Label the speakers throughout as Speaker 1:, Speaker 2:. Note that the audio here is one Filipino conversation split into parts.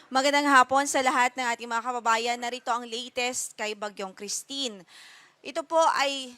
Speaker 1: Magandang hapon sa lahat ng ating mga kababayan. Narito ang latest kay Bagyong Christine. Ito po ay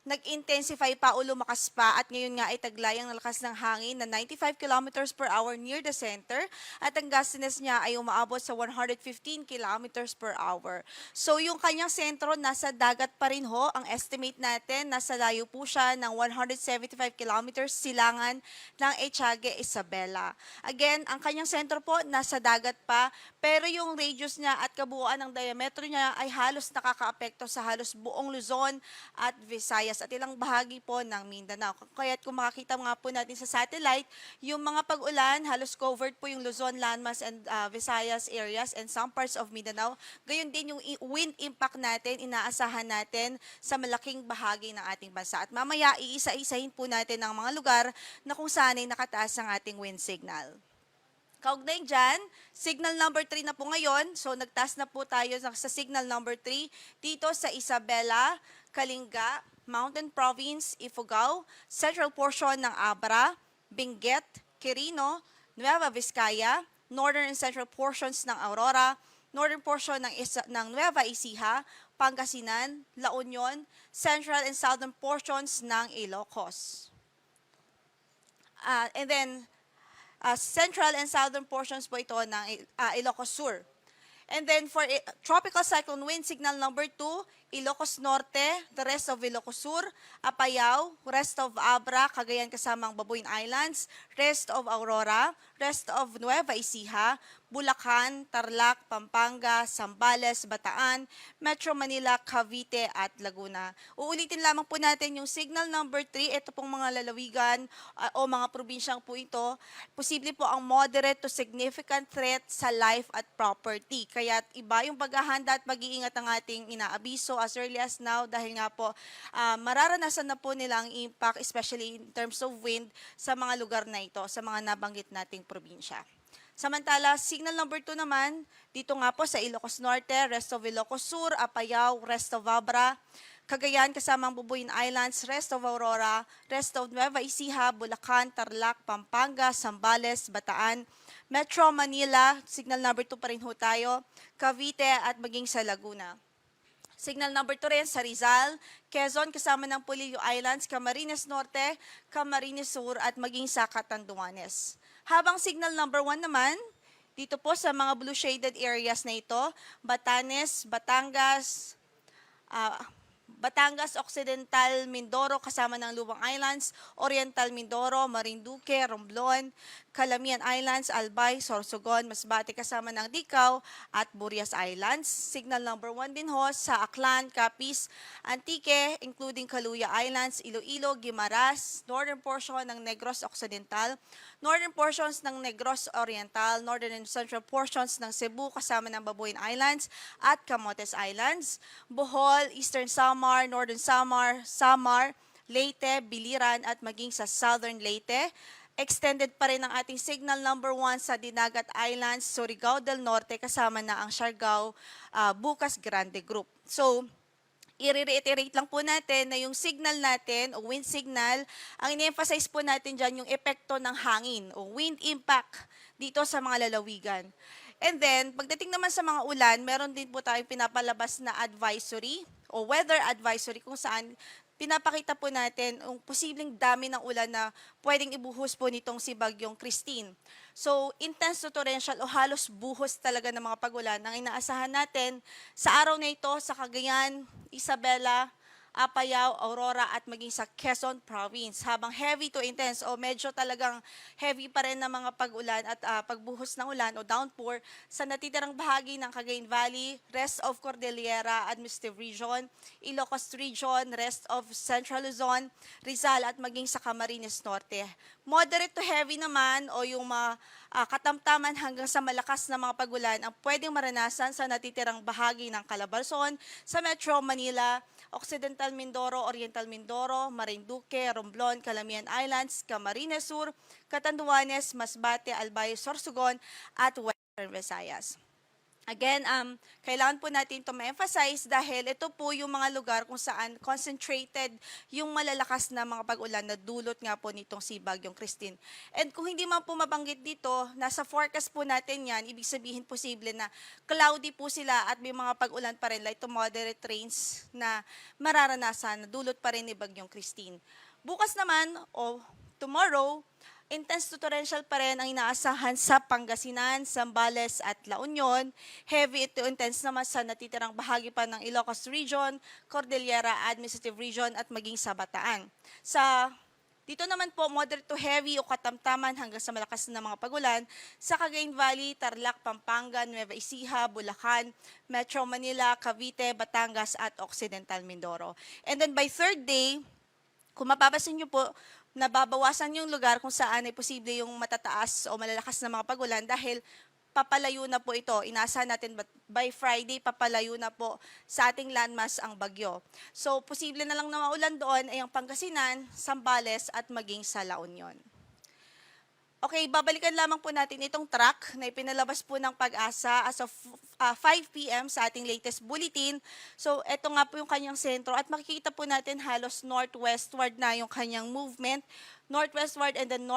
Speaker 1: nag-intensify pa o lumakas pa at ngayon nga ay taglayang lakas ng hangin na 95 kilometers per hour near the center at ang gustiness niya ay umaabot sa 115 kilometers per hour. So yung kanyang sentro nasa dagat pa rin ho. Ang estimate natin nasa layo po siya ng 175 kilometers silangan ng Etiague, Isabela. Again, ang kanyang sentro po nasa dagat pa pero yung radius niya at kabuuan ng diametro niya ay halos nakakaapekto sa halos buong Luzon at Visayas at ilang bahagi po ng Mindanao. Kaya't kung makakita nga po natin sa satellite, yung mga pag-ulan, halos covered po yung Luzon, Landmass, and Visayas areas and some parts of Mindanao. Gayon din yung wind impact natin, inaasahan natin sa malaking bahagi ng ating bansa. At mamaya, iisa-isahin po natin ang mga lugar na kung saan ay nakataas ang ating wind signal. Kaugnay dyan, signal number 3 na po ngayon. So nagtaas na po tayo sa signal number 3 dito sa Isabela, Kalinga, Mountain Province, Ifugao, central portion ng Abra, Benguet, Quirino, Nueva Vizcaya, northern and central portions ng Aurora, northern portion ng Nueva Ecija, Pangasinan, La Union, central and southern portions ng Ilocos. And then, central and southern portions po ito ng Ilocos Sur. And then for tropical cyclone wind signal number 2, Ilocos Norte, the rest of Ilocos Sur, Apayao, rest of Abra, Cagayan kasamang Babuin Islands, rest of Aurora, rest of Nueva Ecija, Bulacan, Tarlac, Pampanga, Zambales, Bataan, Metro Manila, Cavite at Laguna. Uulitin lamang po natin yung signal number 3. Ito pong mga lalawigan o mga probinsyang po ito. Posible po ang moderate to significant threat sa life at property. Kaya iba yung paghahanda at mag-iingat ang ating inaabiso as early as now dahil nga po mararanasan na po nila ang impact especially in terms of wind sa mga lugar na ito, sa mga nabanggit nating probinsya. Samantala, signal number 2 naman, dito nga po sa Ilocos Norte, rest of Ilocos Sur, Apayao, rest of Abra, Cagayan kasamang Bubuin Islands, rest of Aurora, rest of Nueva Ecija, Bulacan, Tarlac, Pampanga, Zambales, Bataan, Metro Manila, signal number 2 pa rin ho tayo, Cavite at maging sa Laguna. Signal number 2 rin sa Rizal, Quezon kasama ng Pulillo Islands, Camarines Norte, Camarines Sur at maging sa Catanduanes. Habang signal number 1 naman, dito po sa mga blue shaded areas na ito, Batanes, Batangas Occidental, Mindoro kasama ng Lubang Islands, Oriental Mindoro, Marinduque, Romblon, Calamian Islands, Albay, Sorsogon, Masbate kasama ng Dicao at Burias Islands. Signal number 1 din ho sa Aklan, Capiz, Antique, including Caluya Islands, Iloilo, Guimaras, northern portion ng Negros Occidental, northern portions ng Negros Oriental, northern and central portions ng Cebu kasama ng Babuin Islands at Camotes Islands, Bohol, Eastern Samar, Northern Samar, Leyte, Biliran at maging sa Southern Leyte. Extended pa rin ang ating signal number 1 sa Dinagat Islands, Surigao del Norte kasama na ang Siargao, Bukas Grande Group. So, i-reiterate lang po natin na yung signal natin o wind signal, ang in-emphasize po natin dyan yung epekto ng hangin o wind impact dito sa mga lalawigan. And then, pagdating naman sa mga ulan, meron din po tayong pinapalabas na advisory o weather advisory kung saan pinapakita po natin ang posibleng dami ng ulan na pwedeng ibuhos po nitong si Bagyong Christine. So, intense to torrential o halos buhos talaga ng mga pag-ulan ang inaasahan natin sa araw na ito sa Cagayan, Isabela, Apayao, Aurora at maging sa Quezon Province. Habang heavy to intense o medyo talagang heavy pa rin ng mga pag-ulan at pagbuhos ng ulan o downpour sa natitirang bahagi ng Cagayan Valley, rest of Cordillera Administrative Region, Ilocos Region, rest of Central Luzon, Rizal at maging sa Camarines Norte. Moderate to heavy naman o yung mga katamtaman hanggang sa malakas na mga pag-ulan ang pwedeng maranasan sa natitirang bahagi ng Calabarzon, sa Metro Manila, Occidental Mindoro, Oriental Mindoro, Marinduque, Romblon, Calamian Islands, Camarines Sur, Catanduanes, Masbate, Albay, Sorsogon at Western Visayas. Again, kailangan po natin ito ma-emphasize dahil ito po yung mga lugar kung saan concentrated yung malalakas na mga pag-ulan na dulot nga po nitong si Bagyong Christine. And kung hindi man po mabanggit dito, nasa forecast po natin yan, ibig sabihin posible na cloudy po sila at may mga pag-ulan pa rin, light to moderate rains na mararanasan, na dulot pa rin ni Bagyong Christine. Bukas naman, o tomorrow, intense to torrential pa rin ang inaasahan sa Pangasinan, Zambales at La Union. Heavy to intense naman sa natitirang bahagi pa ng Ilocos Region, Cordillera Administrative Region at maging sa Bataan. Dito naman po, moderate to heavy o katamtaman hanggang sa malakas na mga pagulan sa Cagayan Valley, Tarlac, Pampanga, Nueva Ecija, Bulacan, Metro Manila, Cavite, Batangas at Occidental Mindoro. And then by third day, kung mapapansin nyo po, nababawasan yung lugar kung saan ay posible yung matataas o malalakas na mga pagulan dahil papalayo na po ito. Inaasahan natin by Friday, papalayo na po sa ating landmass ang bagyo. So, posible na lang na maulan doon ay ang Pangasinan, Zambales at maging sa La Union. Okay, babalikan lamang po natin itong track na ipinalabas po ng Pag-asa as of 5 p.m. sa ating latest bulletin. So, ito nga po yung kanyang sentro at makikita po natin halos northwestward na yung kanyang movement. Northwestward and then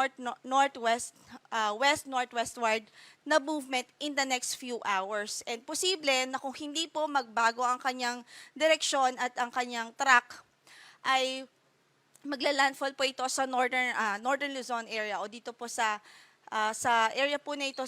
Speaker 1: west-northwestward na movement in the next few hours. And posible na kung hindi po magbago ang kanyang direksyon at ang kanyang track, ay magla-landfall po ito sa northern Luzon area o dito po sa area po na ito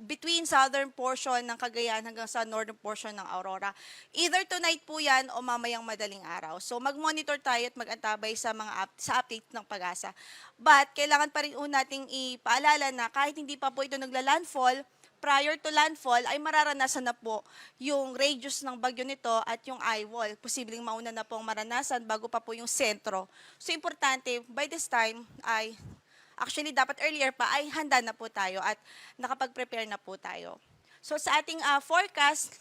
Speaker 1: between southern portion ng Cagayan hanggang sa northern portion ng Aurora. Either tonight po 'yan o mamayang madaling araw. So mag-monitor tayo at mag-antabay sa sa update ng Pag-asa. But kailangan pa rin nating ipaalala na kahit hindi pa po ito nagla-landfall, prior to landfall ay mararanasan na po yung radius ng bagyo nito at yung eye wall. Posibleng mauna na pong maranasan bago pa po yung sentro. So importante, by this time ay actually dapat earlier pa ay handa na po tayo at nakapag-prepare na po tayo. So sa ating forecast,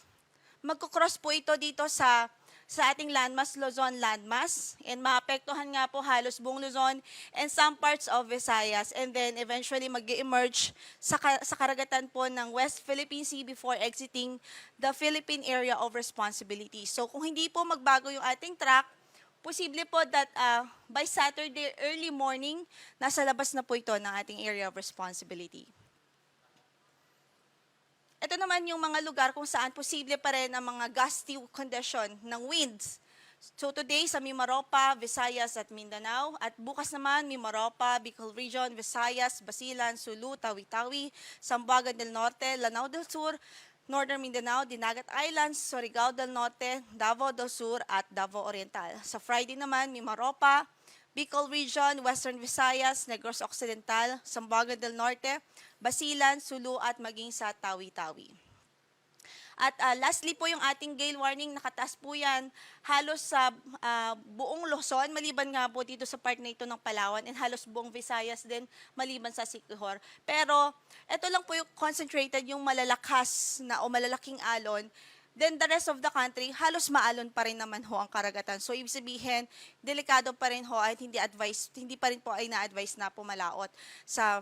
Speaker 1: magkukross po ito dito sa ating landmass, Luzon landmass, and maapektuhan nga po halos buong Luzon and some parts of Visayas, and then eventually mag-emerge sa karagatan po ng West Philippine Sea before exiting the Philippine Area of Responsibility. So kung hindi po magbago yung ating track, posible po that by Saturday early morning, nasa labas na po ito ng ating Area of Responsibility. Ito naman yung mga lugar kung saan posible pa rin ang mga gusty condition ng winds. So today sa Mimaropa, Visayas at Mindanao. At bukas naman Mimaropa, Bicol Region, Visayas, Basilan, Sulu, Tawi-Tawi, Zamboanga del Norte, Lanao del Sur, Northern Mindanao, Dinagat Islands, Surigao del Norte, Davao del Sur at Davao Oriental. Sa Friday naman, Mimaropa, Bicol Region, Western Visayas, Negros Occidental, Zamboanga del Norte, Basilan, Sulu at maging sa Tawi-Tawi. At lastly po yung ating gale warning, nakataas po yan halos sa buong Luzon, maliban nga po dito sa part na ito ng Palawan, and halos buong Visayas din, maliban sa Siquijor. Pero ito lang po yung concentrated, yung malalakas na o malalaking alon. Then the rest of the country, halos maalon pa rin naman ho ang karagatan. So ibig sabihin, delikado pa rin ho at hindi pa rin po ay na-advise na pumalaot sa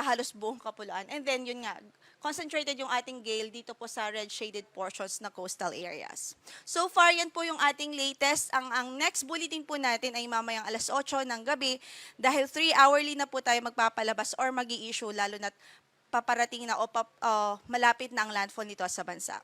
Speaker 1: halos buong kapuluan. And then yun nga, concentrated yung ating gale dito po sa red shaded portions na coastal areas. So far, yan po yung ating latest. Ang next bulletin po natin ay mamayang alas 8 ng gabi dahil 3 hourly na po tayo magpapalabas or mag-i-issue lalo na't paparating na o malapit na ang landfall nito sa bansa.